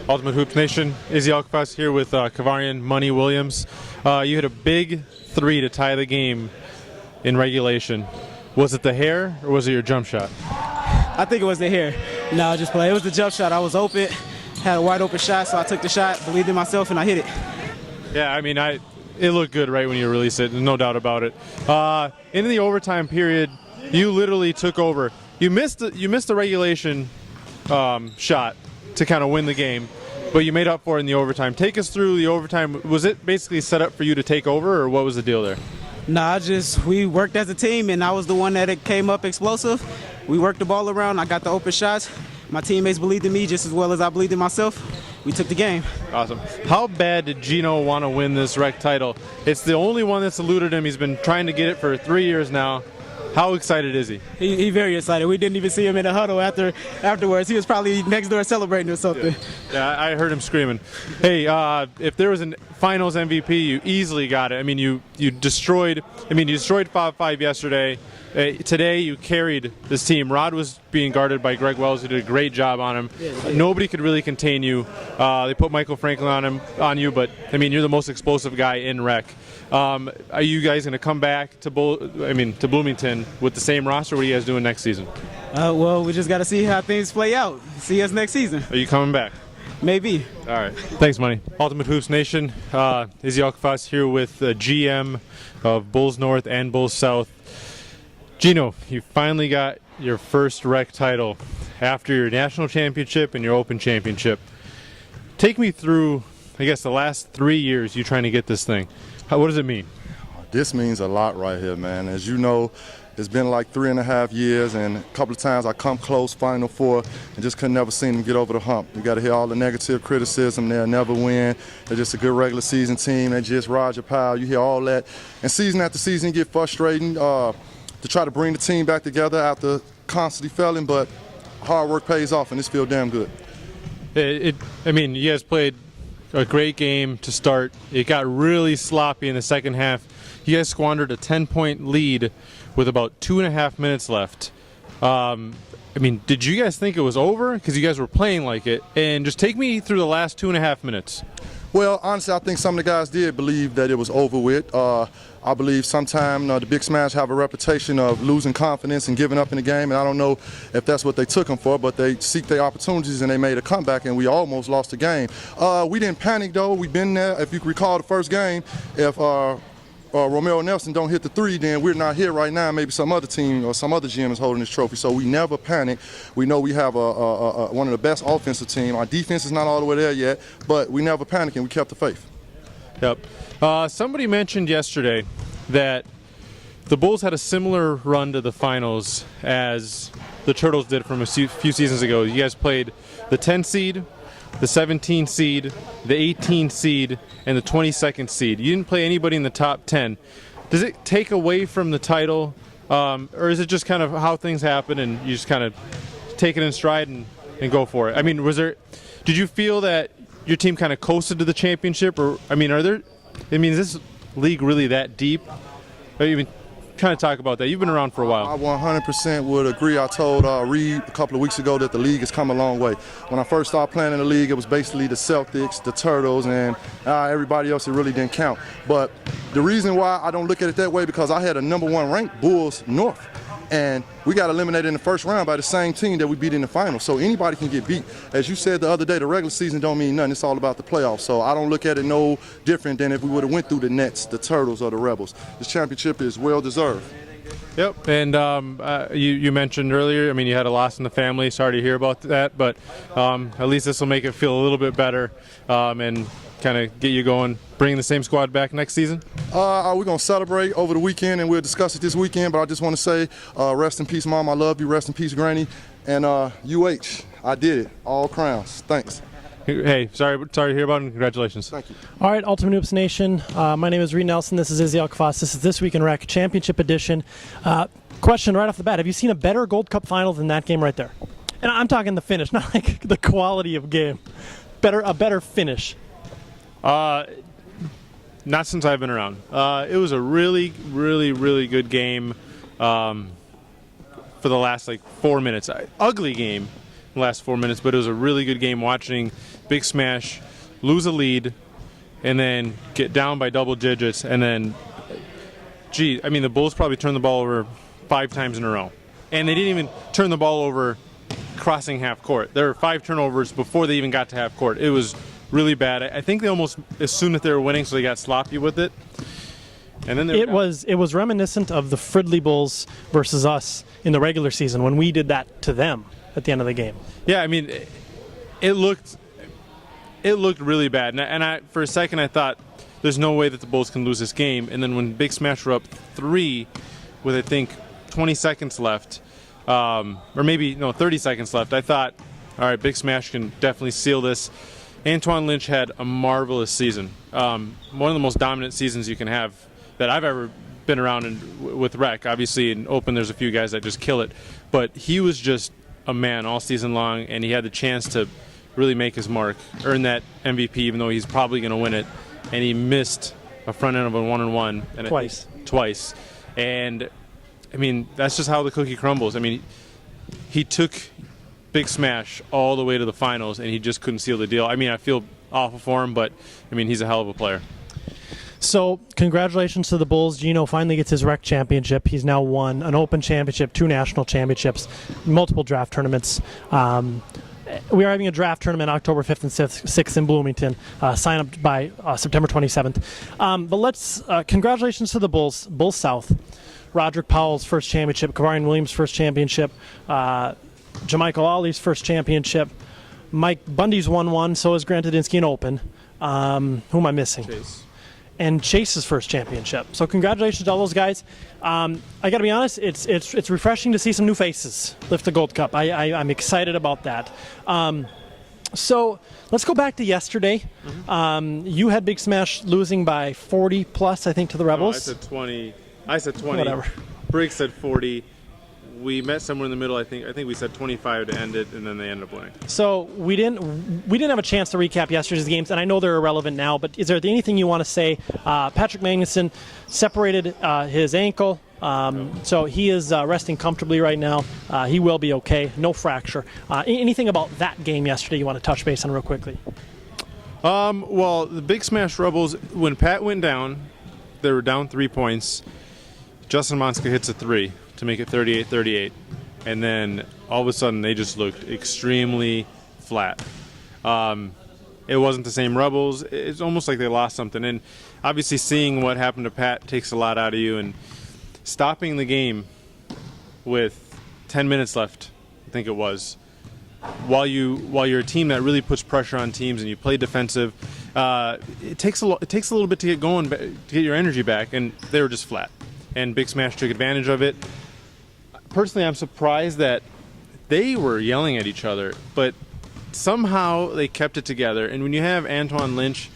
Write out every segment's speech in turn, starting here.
Ultimate Hoops Nation, Izzy Aquafast here with Kavaarian, Money Williams. You hit a big three to tie the game in regulation. Was it the hair or was it your jump shot? I think it was the hair. No, just play. It was the jump shot. I was open, had a wide open shot, so I took the shot, believed in myself, and I hit it. Yeah, I mean, it looked good right when you released it, no doubt about it. In the overtime period, you literally took over. You missed the regulation shot to kind of win the game, but you made up for it in the overtime. Take us through the overtime. Was it basically set up for you to take over, or what was the deal there? Nah, we worked as a team, and I was the one that came up explosive. We worked the ball around. I got the open shots. My teammates believed in me just as well as I believed in myself. We took the game. Awesome. How bad did Gino want to win this rec title? It's the only one that's eluded him. He's been trying to get it for 3 years now. How excited is he? He's very excited. We didn't even see him in the huddle afterwards. He was probably next door celebrating or something. Yeah, I heard him screaming. Hey, if there was a Finals MVP, you easily got it. I mean, you destroyed 5-5 yesterday. Today you carried this team. Rod was being guarded by Greg Wells, who did a great job on him. Yeah. Nobody could really contain you. They put Michael Franklin on you, but I mean, you're the most explosive guy in rec. Are you guys going to come back to Bloomington with the same roster? What are you guys doing next season? Well, we just got to see how things play out. See us next season. Are you coming back? Maybe. All right. Thanks, Money. Ultimate Hoops Nation. Izzy Aquafast here with the GM of Bulls North and Bulls South. Gino, you finally got your first rec title after your national championship and your open championship. Take me through, I guess, the last 3 years you trying to get this thing. What does it mean? This means a lot right here, man. As you know, it's been like 3.5 years, and a couple of times I come close, Final Four, and just could never see them get over the hump. You got to hear all the negative criticism. They'll never win. They're just a good regular season team. They're just Roger Powell. You hear all that. And season after season, you get frustrating to try to bring the team back together after constantly failing, but hard work pays off, and this feels damn good. I mean, you guys played a great game to start. It got really sloppy in the second half. You guys squandered a 10-point lead with about 2.5 minutes left. I mean, did you guys think it was over? Because you guys were playing like it. And just take me through the last 2.5 minutes. Well, honestly, I think some of the guys did believe that it was over with. I believe sometimes the Big Smash have a reputation of losing confidence and giving up in the game, and I don't know if that's what they took them for, but they seek their opportunities and they made a comeback, and we almost lost the game. We didn't panic, though. We've been there. If you can recall the first game, if Romeo Nelson don't hit the three, then we're not here right now. Maybe some other team or some other GM is holding this trophy. So we never panic. We know we have one of the best offensive team. Our defense is not all the way there yet, but we never panic and we kept the faith. Yep. Somebody mentioned yesterday that the Bulls had a similar run to the finals as the Turtles did from a few seasons ago. You guys played the 10 seed, the 17 seed, the 18 seed, and the 22nd seed. You didn't play anybody in the top 10. Does it take away from the title, or is it just kind of how things happen and you just kind of take it in stride and go for it? I mean, did you feel that your team kind of coasted to the championship, or is this league really that deep? I mean, kind of talk about that. You've been around for a while. I 100% would agree. I told Reid a couple of weeks ago that the league has come a long way. When I first started playing in the league, it was basically the Celtics, the Turtles, and everybody else. It really didn't count. But the reason why I don't look at it that way, because I had a #1 ranked Bulls North, and we got eliminated in the first round by the same team that we beat in the finals. So anybody can get beat. As you said the other day, the regular season don't mean nothing. It's all about the playoffs. So I don't look at it no different than if we would have went through the Nets, the Turtles, or the Rebels. This championship is well deserved. Yep, and you mentioned earlier, I mean, you had a loss in the family. Sorry to hear about that, but at least this will make it feel a little bit better and kind of get you going, bringing the same squad back next season? We're going to celebrate over the weekend, and we'll discuss it this weekend, but I just want to say rest in peace, Mom. I love you. Rest in peace, Granny. And I did it. All crowns. Thanks. Hey, sorry to hear about it, and congratulations. Thank you. All right, Ultimate Hoops Nation. My name is Reid Nelson. This is Izzy Aquafast. This is This Week in Rec Championship Edition. Question right off the bat. Have you seen a better Gold Cup final than that game right there? And I'm talking the finish, not like the quality of game. A better finish. Not since I've been around. It was a really, really, really good game for the last 4 minutes. Ugly game. the last 4 minutes, but it was a really good game watching Big Smash lose a lead and then get down by double digits, and then, the Bulls probably turned the ball over 5 times in a row. And they didn't even turn the ball over crossing half court. There were 5 turnovers before they even got to half court. It was really bad. I think they almost assumed that they were winning, so they got sloppy with it. And then it was reminiscent of the Fridley Bulls versus us in the regular season when we did that to them at the end of the game. Yeah, it looked really bad. And for a second I thought there's no way that the Bulls can lose this game. And then when Big Smash were up 3 with I think 20 seconds left, or maybe 30 seconds left, I thought, all right, Big Smash can definitely seal this. Antoine Lynch had a marvelous season. One of the most dominant seasons you can have that I've ever been around with Rec. Obviously in Open there's a few guys that just kill it, but he was just a man all season long, and he had the chance to really make his mark, earn that MVP, even though he's probably going to win it, and he missed a front end of a 1-on-1 and twice. And that's just how the cookie crumbles. He took Big Smash all the way to the finals, and he just couldn't seal the deal. I feel awful for him, but he's a hell of a player. So, congratulations to the Bulls. Gino finally gets his rec championship. He's now won an Open championship, 2 national championships, multiple draft tournaments. We are having a draft tournament October 5th and 6th in Bloomington. Sign up by September 27th. But let's congratulations to the Bulls. Bulls South. Roderick Powell's first championship. Kavaarian Williams' first championship. Jamichael Ollie's first championship. Mike Bundy's won one. So is Grant Didinsky in Open. Who am I missing? Chase. And Chase's first championship. So congratulations to all those guys. I got to be honest, it's refreshing to see some new faces lift the Gold Cup. I'm excited about that. So let's go back to yesterday. Mm-hmm. You had Big Smash losing by 40 plus, I think, to the Rebels. No, I said 20. Whatever. Briggs said 40. We met somewhere in the middle. I think we said 25 to end it, and then they ended up winning. So we didn't have a chance to recap yesterday's games, and I know they're irrelevant now. But is there anything you want to say? Patrick Magnuson separated his ankle, so he is resting comfortably right now. He will be okay, no fracture. Anything about that game yesterday you want to touch base on real quickly? Well, the Big Smash Rebels, when Pat went down, they were down 3 points. Justin Monska hits a 3 to make it 38-38, and then all of a sudden they just looked extremely flat. It wasn't the same Rebels. It's almost like they lost something, and obviously seeing what happened to Pat takes a lot out of you, and stopping the game with 10 minutes left, I think it was, while you're a team that really puts pressure on teams and you play defensive, it takes a little bit to get going, to get your energy back, and they were just flat. And Big Smash took advantage of it. Personally, I'm surprised that they were yelling at each other, but somehow they kept it together. And when you have Antoine Lynch,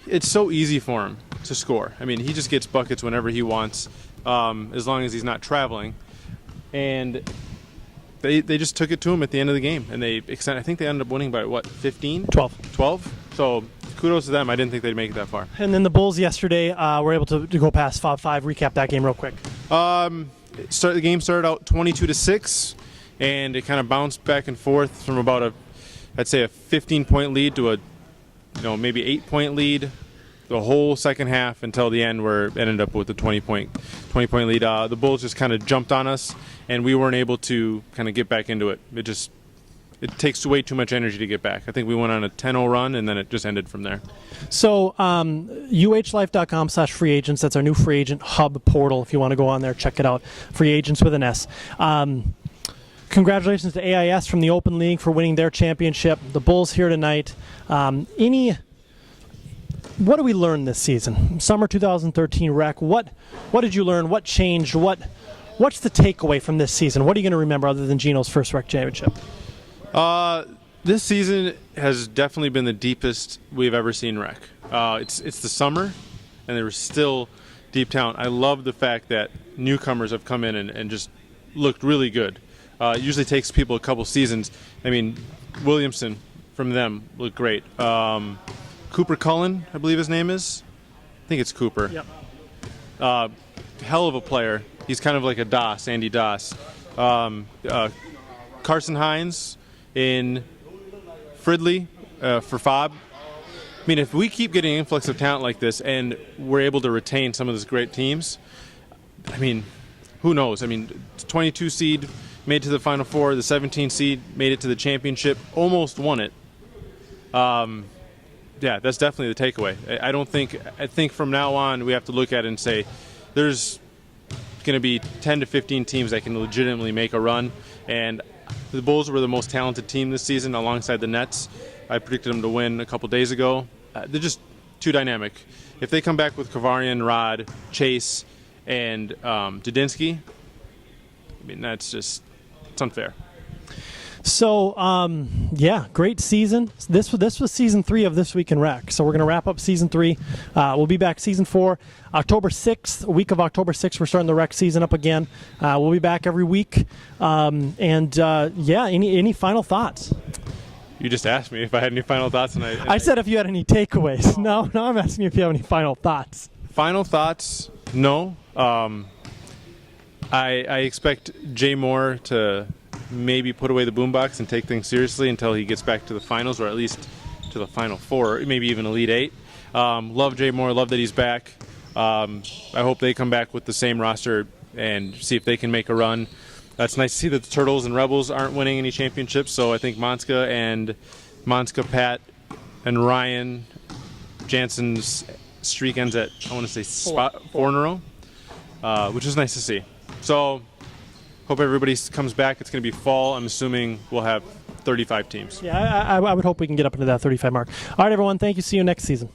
it's so easy for him to score. He just gets buckets whenever he wants, as long as he's not traveling. And they just took it to him at the end of the game, and I think they ended up winning by, 15? 12? So kudos to them. I didn't think they'd make it that far. And then the Bulls yesterday were able to go past 5-5. Recap that game real quick. The game started out 22-6, and it kind of bounced back and forth from about I'd say a 15-point lead to a maybe 8-point lead the whole second half until the end, where it ended up with a 20-point lead. The Bulls just kind of jumped on us, and we weren't able to kind of get back into it. It takes way too much energy to get back. I think we went on a 10-0 run, and then it just ended from there. So, uhlife.com/free agents. That's our new free agent hub portal. If you want to go on there, check it out. Free agents with an S. Congratulations to AIS from the Open League for winning their championship. The Bulls here tonight. What did we learn this season? Summer 2013 rec. What did you learn? What changed? What's the takeaway from this season? What are you going to remember other than Gino's first rec championship? This season has definitely been the deepest we've ever seen rec. It's the summer, and there was still deep talent. I love the fact that newcomers have come in and just looked really good. It usually takes people a couple seasons. Williamson from them looked great. Cooper Cullen, I believe his name is. I think it's Cooper. Yep. Hell of a player. He's kind of like a Andy Doss. Carson Hines in Fridley for Fob. I mean, if we keep getting an influx of talent like this and we're able to retain some of these great teams, I mean, who knows? I mean, 22 seed made it to the Final Four, the 17 seed made it to the championship, almost won it. Yeah, that's definitely the takeaway. I think from now on we have to look at it and say there's going to be 10 to 15 teams that can legitimately make a run, and the Bulls were the most talented team this season alongside the Nets. I predicted them to win a couple days ago. They're just too dynamic. If they come back with Kavaarian, Rod, Chase, and Dudinsky, I mean, it's unfair. So, yeah, great season. This was season 3 of This Week in Rec. So we're going to wrap up season 3. We'll be back season 4, October 6th. Week of October 6th, we're starting the Rec season up again. We'll be back every week. Yeah, any final thoughts? You just asked me if I had any final thoughts, and I said if you had any takeaways. No, I'm asking you if you have any final thoughts. Final thoughts? No. I expect Jay Moore to maybe put away the boombox and take things seriously until he gets back to the finals, or at least to the Final Four, maybe even Elite Eight. Love Jay Moore. Love that he's back. I hope they come back with the same roster and see if they can make a run. It's nice to see that the Turtles and Rebels aren't winning any championships, so I think Monska, Pat, and Ryan Jansen's streak ends at, I want to say, 4 in a row, which is nice to see. So hope everybody comes back. It's going to be fall. I'm assuming we'll have 35 teams. Yeah, I would hope we can get up into that 35 mark. All right, everyone. Thank you. See you next season.